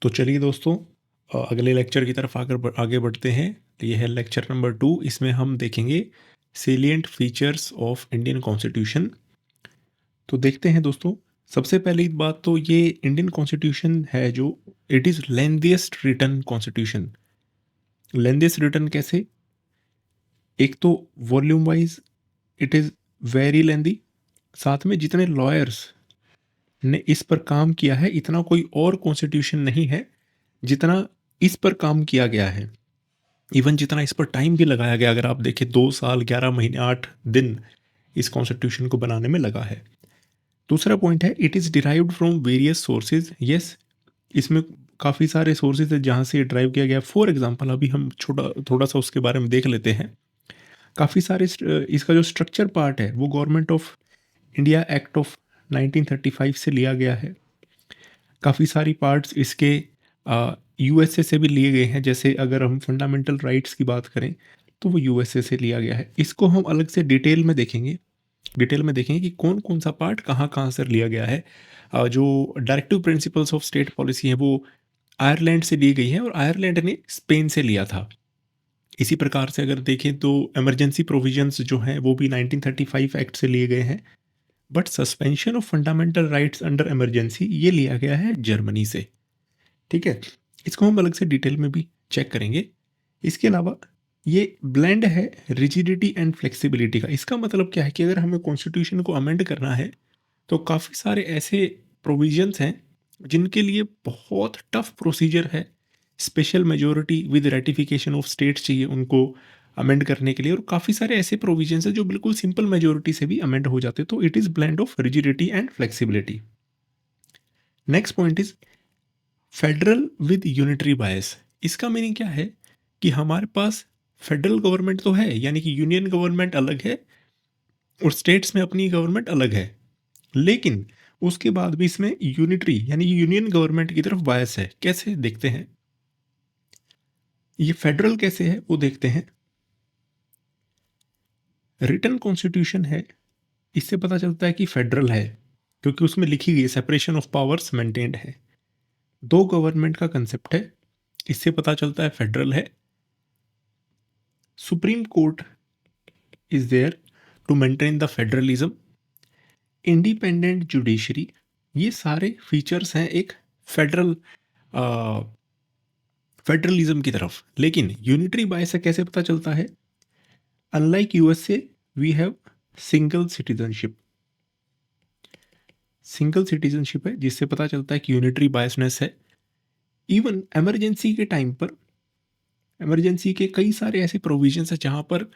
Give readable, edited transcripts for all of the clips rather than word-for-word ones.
तो चलिए दोस्तों, अगले लेक्चर की तरफ आगे बढ़ते हैं। तो ये है लेक्चर नंबर 2। इसमें हम देखेंगे salient features of Indian constitution. तो देखते हैं दोस्तों, सबसे पहली बात तो ये इंडियन कॉन्स्टिट्यूशन है जो it is lengthiest written constitution. Lengthiest written कैसे? एक तो volume wise it is very lengthy, साथ में जितने लॉयर्स ने इस पर काम किया है इतना कोई और कॉन्स्टिट्यूशन नहीं है जितना इस पर काम किया गया है। इवन जितना इस पर टाइम भी लगाया गया, अगर आप देखें 2 साल 11 महीने 8 दिन इस कॉन्स्टिट्यूशन को बनाने में लगा है। दूसरा पॉइंट है it is derived from various sources. Yes, इसमें काफ़ी सारे सोर्सेज है जहाँ से ये ड्राइव किया गया। फॉर एग्जांपल अभी हम थोड़ा सा उसके बारे में देख लेते हैं। काफ़ी सारे इसका जो स्ट्रक्चर पार्ट है वो government of India act of 1935 से लिया गया है। काफ़ी सारी पार्ट्स इसके यूएसए से भी लिए गए हैं। जैसे अगर हम फंडामेंटल राइट्स की बात करें तो वो यूएसए से लिया गया है। इसको हम अलग से डिटेल में देखेंगे कि कौन कौन सा पार्ट कहाँ कहाँ से लिया गया है। जो directive principles of state policy है वो आयरलैंड से ली गई है और आयरलैंड ने स्पेन से लिया था। इसी प्रकार से अगर देखें तो इमरजेंसी प्रोविजंस जो हैं वो भी 1935 एक्ट से लिए गए हैं। But suspension of fundamental rights under emergency ये लिया गया है जर्मनी से। ठीक है, इसको हम अलग से डिटेल में भी चेक करेंगे। इसके अलावा ये ब्लेंड है रिजिडिटी एंड फ्लेक्सिबिलिटी का। इसका मतलब क्या है कि अगर हमें कॉन्स्टिट्यूशन को अमेंड करना है तो काफ़ी सारे ऐसे प्रोविजंस हैं जिनके लिए बहुत टफ प्रोसीजर है। Special majority with ratification of states चाहिए उनको अमेंड करने के लिए, और काफ़ी सारे ऐसे प्रोविजंस हैं जो बिल्कुल सिंपल मेजोरिटी से भी अमेंड हो जाते हैं। तो it is blend of rigidity and flexibility. Next point is federal with unitary बायस। इसका मीनिंग क्या है कि हमारे पास फेडरल गवर्नमेंट तो है, यानी कि यूनियन गवर्नमेंट अलग है और स्टेट्स में अपनी गवर्नमेंट अलग है, लेकिन उसके बाद भी इसमें यूनिटरी यानी यूनियन गवर्नमेंट की तरफ बायस है। कैसे देखते हैं, ये फेडरल कैसे है वो देखते हैं। रिटन कॉन्स्टिट्यूशन है, इससे पता चलता है कि फेडरल है क्योंकि उसमें लिखी गई सेपरेशन ऑफ पावर्स मेंटेन्ड है। दो गवर्नमेंट का कंसेप्ट है, इससे पता चलता है फेडरल है। Supreme court is there to maintain the federalism. Independent judiciary, ये सारे फीचर्स हैं एक फेडरल फेडरलिज्म की तरफ। लेकिन यूनिटरी बाय से कैसे पता चलता है? Unlike USA we have single citizenship. Single citizenship है जिससे पता चलता है कि यूनिटरी बायसनेस है। इवन इमरजेंसी के टाइम पर, इमरजेंसी के कई सारे ऐसे प्रोविजंस हैं जहाँ पर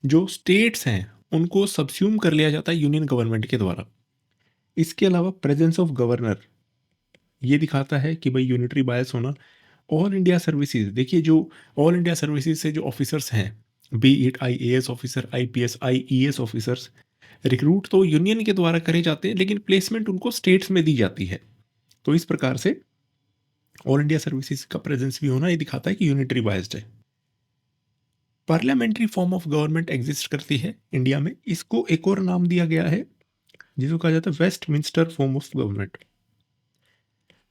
जो स्टेट्स हैं उनको सबस्यूम कर लिया जाता है यूनियन गवर्नमेंट के द्वारा। इसके अलावा प्रेजेंस ऑफ गवर्नर ये दिखाता है कि भाई यूनिटरी बायस होना। ऑल इंडिया सर्विसेज, देखिए जो ऑल इंडिया सर्विसेज से जो ऑफिसर्स हैं, B it IAS officer, IPS, IES officers, recruit तो यूनियन के द्वारा करे जाते हैं लेकिन प्लेसमेंट उनको स्टेट्स में दी जाती है। तो इस प्रकार से ऑल इंडिया सर्विसेज का प्रेजेंस भी होना ये दिखाता है कि यूनिटरी बायस्ड है। Parliamentary form of government exist करती है इंडिया में। इसको एक और नाम दिया गया है जिसको कहा जाता है Westminster form of government.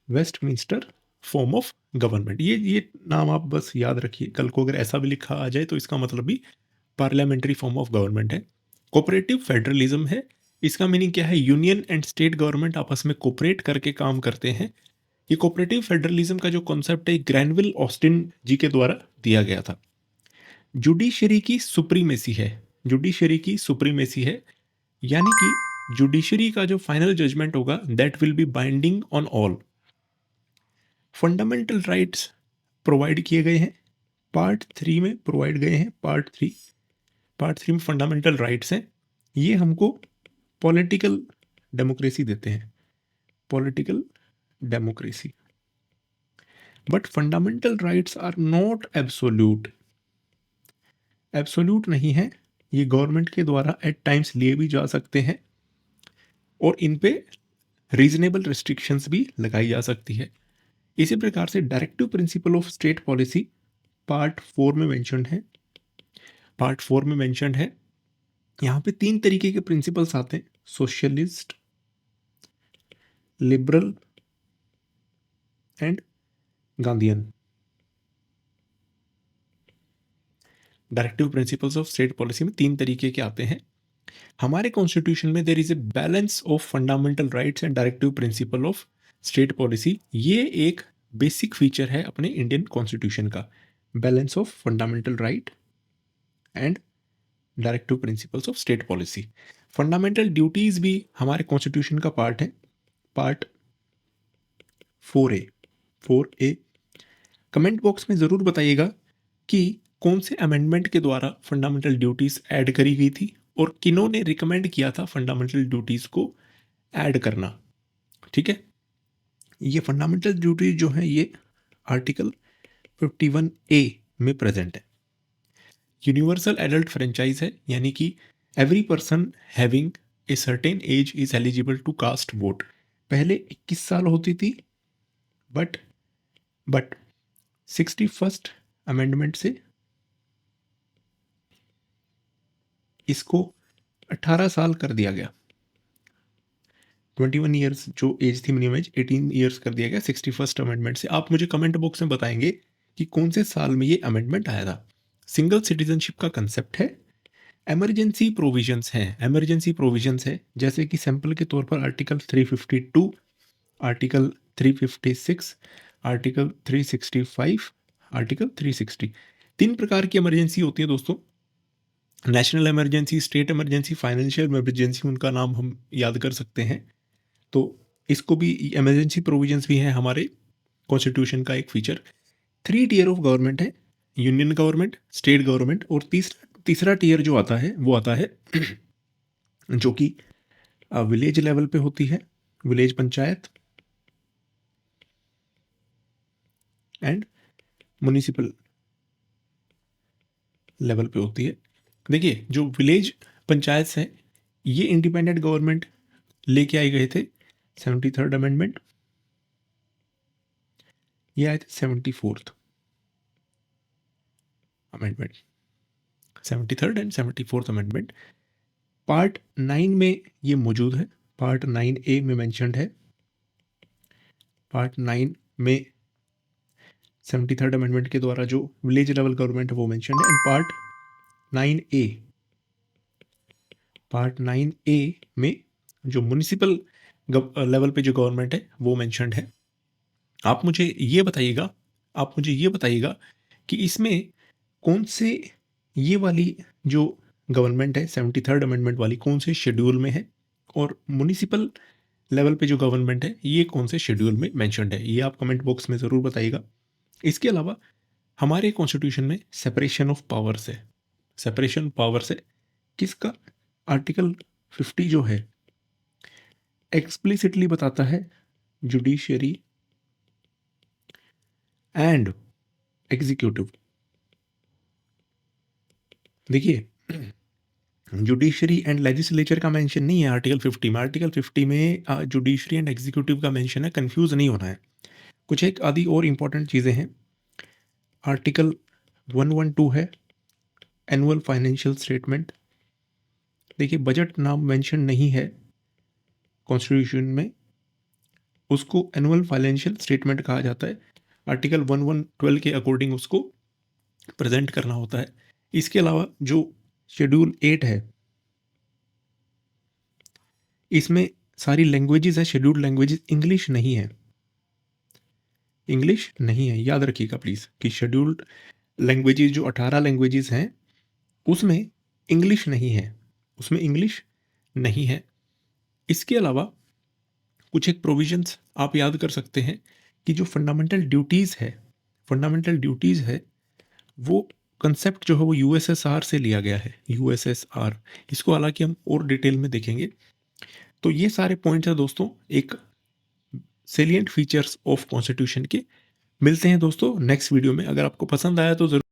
Westminster form of government, ये नाम आप बस याद रखिए। कल को अगर ऐसा भी लिखा आ जाए तो इसका मतलब भी पार्लियामेंट्री फॉर्म ऑफ गवर्नमेंट है। कोऑपरेटिव फेडरलिज्म है। इसका मीनिंग क्या है? यूनियन एंड स्टेट गवर्नमेंट आपस में कोऑपरेट करके काम करते हैं। ये कोऑपरेटिव फेडरलिज्म का जो कॉन्सेप्ट है ग्रैनविल ऑस्टिन जी के द्वारा दिया गया था। जुडिशरी की सुप्रीमेसी है। जुडिशरी की सुप्रीमेसी है यानी कि जुडिशरी का जो फाइनल जजमेंट होगा that will be binding on all. Fundamental rights provide किए गए हैं, पार्ट 3 में प्रोवाइड गए हैं। पार्ट थ्री में फंडामेंटल राइट्स हैं। ये हमको पॉलिटिकल डेमोक्रेसी देते हैं, political democracy. But fundamental rights are not absolute. Absolute नहीं है, ये गवर्नमेंट के द्वारा एट टाइम्स लिए भी जा सकते हैं और इन पे रीजनेबल रिस्ट्रिक्शंस भी लगाई जा सकती है। इसी प्रकार से directive principle of state policy part 4 में मेंशन्ड है। पार्ट 4 में मेंशन्ड है, यहाँ पे 3 तरीके के प्रिंसिपल्स आते हैं, socialist, liberal and Gandhian. Directive principles of state policy में 3 तरीके के आते हैं। हमारे कॉन्स्टिट्यूशन में there is a balance of fundamental rights and directive principle of state policy. ये एक बेसिक फीचर है अपने इंडियन कॉन्स्टिट्यूशन का, balance of fundamental right and directive principles of state policy. Fundamental duties भी हमारे कॉन्स्टिट्यूशन का part है, part 4A। Comment box में ज़रूर बताइएगा कि कौन से अमेंडमेंट के द्वारा फंडामेंटल ड्यूटीज ऐड करी गई थी और किन्होंने रिकमेंड किया था फंडामेंटल ड्यूटीज को ऐड करना। ठीक है, ये फंडामेंटल ड्यूटीज जो है ये आर्टिकल 51A में प्रेजेंट है। यूनिवर्सल एडल्ट फ्रेंचाइज है, यानी कि every person having a certain age is eligible to cast vote. पहले 21 साल होती थी, बट 61st अमेंडमेंट से इसको 18 साल कर दिया गया। 21 ईयर्स जो एज थी मिनिमम एज, 18 ईयर्स कर दिया गया 61st अमेंडमेंट से। आप मुझे कमेंट बॉक्स में बताएंगे कि कौन से साल में ये अमेंडमेंट आया था। सिंगल सिटीजनशिप का कंसेप्ट है। एमरजेंसी प्रोविजंस हैं, एमरजेंसी प्रोविजंस है जैसे कि सैंपल के तौर पर आर्टिकल 352, आर्टिकल 356, आर्टिकल 365, आर्टिकल 360। 3 प्रकार की इमरजेंसी होती है दोस्तों, national emergency, state emergency, financial emergency, उनका नाम हम याद कर सकते हैं। तो इसको भी इमरजेंसी प्रोविजंस भी हैं हमारे कॉन्स्टिट्यूशन का एक फीचर। 3 टियर ऑफ गवर्नमेंट है, यूनियन गवर्नमेंट, स्टेट गवर्नमेंट, और तीसरा टियर जो आता है वो आता है जो कि विलेज लेवल पे होती है, village panchayat and municipal level पे होती है। देखिए, जो विलेज पंचायत है ये इंडिपेंडेंट गवर्नमेंट लेके आए गए थे 73rd अमेंडमेंट, ये आए थे 74th amendment, 73rd and 74th amendment. Part 9 में ये मौजूद है, पार्ट 9A में मेंशन्ड है। पार्ट 9 में 73rd अमेंडमेंट के द्वारा जो विलेज लेवल गवर्नमेंट है वो मेंशन्ड है। एंड पार्ट 9A में जो म्युनिसिपल लेवल पे जो गवर्नमेंट है वो मेंशन्ड है। आप मुझे ये बताइएगा कि इसमें कौन से ये वाली जो गवर्नमेंट है 73rd अमेंडमेंट वाली कौन से शेड्यूल में है, और म्युनिसिपल लेवल पे जो गवर्नमेंट है ये कौन से शेड्यूल में मेंशन्ड है, ये आप कमेंट बॉक्स में ज़रूर बताइएगा। इसके अलावा हमारे कॉन्स्टिट्यूशन में सेपरेशन ऑफ पावर्स है। सेपरेशन पावर्स है किसका? आर्टिकल 50 जो है एक्सप्लिसिटली बताता है जुडिशियरी एंड एग्जीक्यूटिव। देखिए, जुडिशरी एंड लेजिस्लेचर का मेंशन नहीं है आर्टिकल 50 में। आर्टिकल 50 में जुडिशरी एंड एग्जीक्यूटिव का मेंशन है, कंफ्यूज नहीं होना है। कुछ एक आदि और इम्पोर्टेंट चीज़ें हैं। आर्टिकल 112 है एनुअल फाइनेंशियल स्टेटमेंट। देखिए, बजट नाम मेंशन नहीं है कॉन्स्टिट्यूशन में, उसको एनुअल फाइनेंशियल स्टेटमेंट कहा जाता है। आर्टिकल 1112 के अकॉर्डिंग उसको प्रेजेंट करना होता है। इसके अलावा जो शेड्यूल 8 है इसमें सारी लैंग्वेजेस है, शेड्यूल्ड लैंग्वेजेस इंग्लिश नहीं है, इंग्लिश नहीं है, याद रखिएगा प्लीज़ कि शेड्यूल्ड लैंग्वेजेस जो 18 लैंग्वेजेस हैं उसमें इंग्लिश नहीं है, उसमें इंग्लिश नहीं है। इसके अलावा कुछ एक प्रोविजंस आप याद कर सकते हैं कि जो फंडामेंटल ड्यूटीज़ है वो कंसेप्ट जो है वो यूएसएसआर से लिया गया है, यूएसएसआर। इसको हालांकि हम और डिटेल में देखेंगे। तो ये सारे पॉइंट्स हैं दोस्तों एक सेलिएंट फीचर्स ऑफ कॉन्स्टिट्यूशन के। मिलते हैं दोस्तों नेक्स्ट वीडियो में। अगर आपको पसंद आया तो ज़रूर